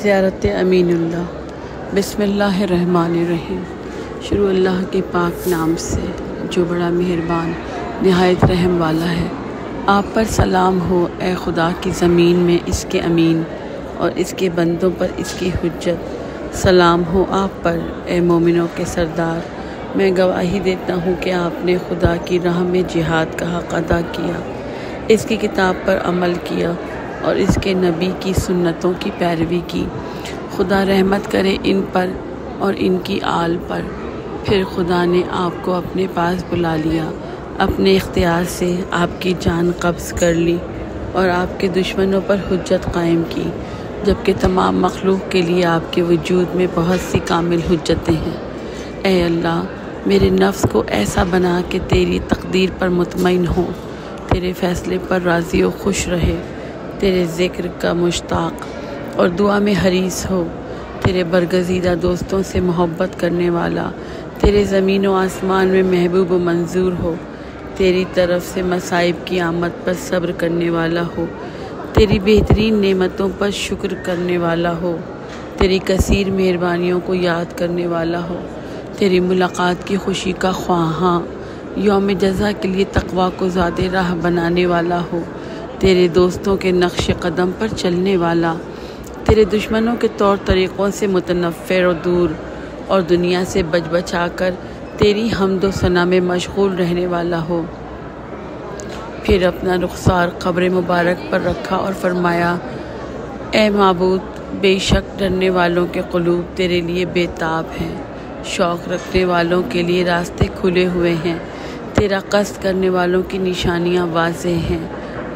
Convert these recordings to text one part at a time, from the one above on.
زیارت امین اللہ۔ بسم اللہ الرحمن الرحیم۔ شروع اللہ کے پاک نام سے جو بڑا مہربان نہایت رحم والا ہے۔ آپ پر سلام ہو اے خدا کی زمین میں اس کے امین اور اس کے بندوں پر اس کی حجت۔ سلام ہو آپ پر اے مومنوں کے سردار۔ میں گواہی دیتا ہوں کہ آپ نے خدا کی راہ میں جہاد کا حق ادا کیا، اس کی کتاب پر عمل کیا اور اس کے نبی کی سنتوں کی پیروی کی۔ خدا رحمت کرے ان پر اور ان کی آل پر۔ پھر خدا نے آپ کو اپنے پاس بلا لیا، اپنے اختیار سے آپ کی جان قبض کر لی اور آپ کے دشمنوں پر حجت قائم کی، جبکہ تمام مخلوق کے لیے آپ کے وجود میں بہت سی کامل حجتیں ہیں۔ اے اللہ، میرے نفس کو ایسا بنا کہ تیری تقدیر پر مطمئن ہو، تیرے فیصلے پر راضی و خوش رہے، تیرے ذکر کا مشتاق اور دعا میں حریص ہو، تیرے برگزیدہ دوستوں سے محبت کرنے والا، تیرے زمین و آسمان میں محبوب و منظور ہو، تیری طرف سے مصائب کی آمد پر صبر کرنے والا ہو، تیری بہترین نعمتوں پر شکر کرنے والا ہو، تیری کثیر مہربانیوں کو یاد کرنے والا ہو، تیری ملاقات کی خوشی کا خواہاں، یوم جزا کے لیے تقویٰ کو زیادہ راہ بنانے والا ہو، تیرے دوستوں کے نقش قدم پر چلنے والا، تیرے دشمنوں کے طور طریقوں سے متنفر و دور اور دنیا سے بچا کر تیری حمد و ثنا میں مشغول رہنے والا ہو۔ پھر اپنا رخسار قبر مبارک پر رکھا اور فرمایا، اے معبود، بے شک ڈرنے والوں کے قلوب تیرے لیے بے تاب ہیں، شوق رکھنے والوں کے لیے راستے کھلے ہوئے ہیں، تیرا قصد کرنے والوں کی نشانیاں واضح ہیں،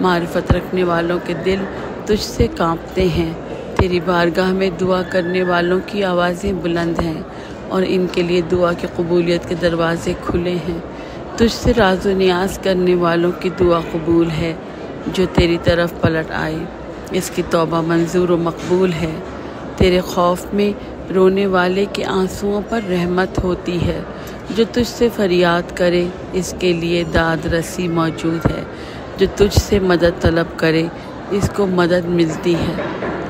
معرفت رکھنے والوں کے دل تجھ سے کانپتے ہیں، تیری بارگاہ میں دعا کرنے والوں کی آوازیں بلند ہیں اور ان کے لیے دعا کی قبولیت کے دروازے کھلے ہیں، تجھ سے راز و نیاز کرنے والوں کی دعا قبول ہے، جو تیری طرف پلٹ آئے اس کی توبہ منظور و مقبول ہے، تیرے خوف میں رونے والے کے آنسوؤں پر رحمت ہوتی ہے، جو تجھ سے فریاد کرے اس کے لیے داد رسی موجود ہے، جو تجھ سے مدد طلب کرے اس کو مدد ملتی ہے،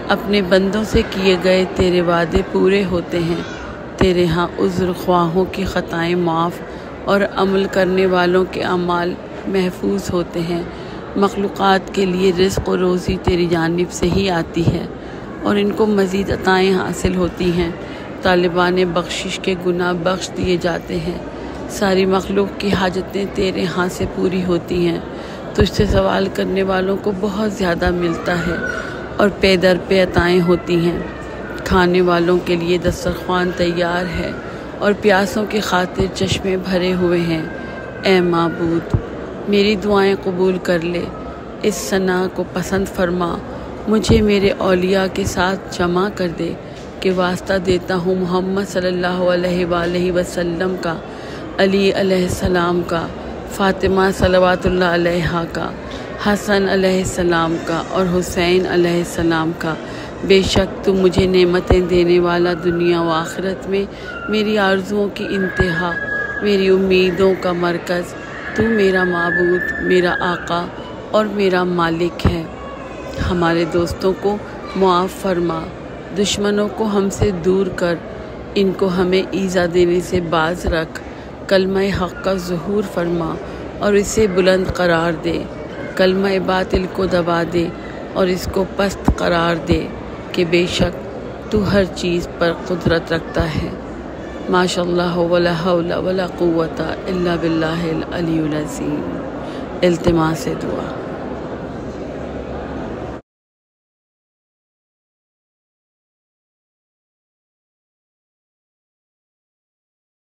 اپنے بندوں سے کیے گئے تیرے وعدے پورے ہوتے ہیں، تیرے ہاں عذر خواہوں کی خطائیں معاف اور عمل کرنے والوں کے اعمال محفوظ ہوتے ہیں، مخلوقات کے لیے رزق و روزی تیری جانب سے ہی آتی ہے اور ان کو مزید عطائیں حاصل ہوتی ہیں، طالبان بخشش کے گناہ بخش دیے جاتے ہیں، ساری مخلوق کی حاجتیں تیرے ہاں سے پوری ہوتی ہیں، تجھ سے سوال کرنے والوں کو بہت زیادہ ملتا ہے اور پے در پے عطائیں ہوتی ہیں، کھانے والوں کے لیے دسترخوان تیار ہے اور پیاسوں کی خاطر چشمے بھرے ہوئے ہیں۔ اے معبود، میری دعائیں قبول کر لے، اس ثنا کو پسند فرما، مجھے میرے اولیاء کے ساتھ جمع کر دے کہ واسطہ دیتا ہوں محمد صلی اللہ علیہ وآلہ وسلم کا، علی علیہ السلام کا، فاطمہ صلوات اللہ علیہا کا، حسن علیہ السلام کا اور حسین علیہ السلام کا۔ بے شک تو مجھے نعمتیں دینے والا، دنیا و آخرت میں میری آرزوؤں کی انتہا، میری امیدوں کا مرکز، تو میرا معبود، میرا آقا اور میرا مالک ہے۔ ہمارے دوستوں کو معاف فرما، دشمنوں کو ہم سے دور کر، ان کو ہمیں ایذا دینے سے باز رکھ، کلمہ حق کا ظہور فرما اور اسے بلند قرار دے، کلمہ باطل کو دبا دے اور اس کو پست قرار دے کہ بے شک تو ہر چیز پر قدرت رکھتا ہے۔ ماشاء اللہ ولا حول ولا قوت الا باللہ العلی العظیم۔ التماس دعا۔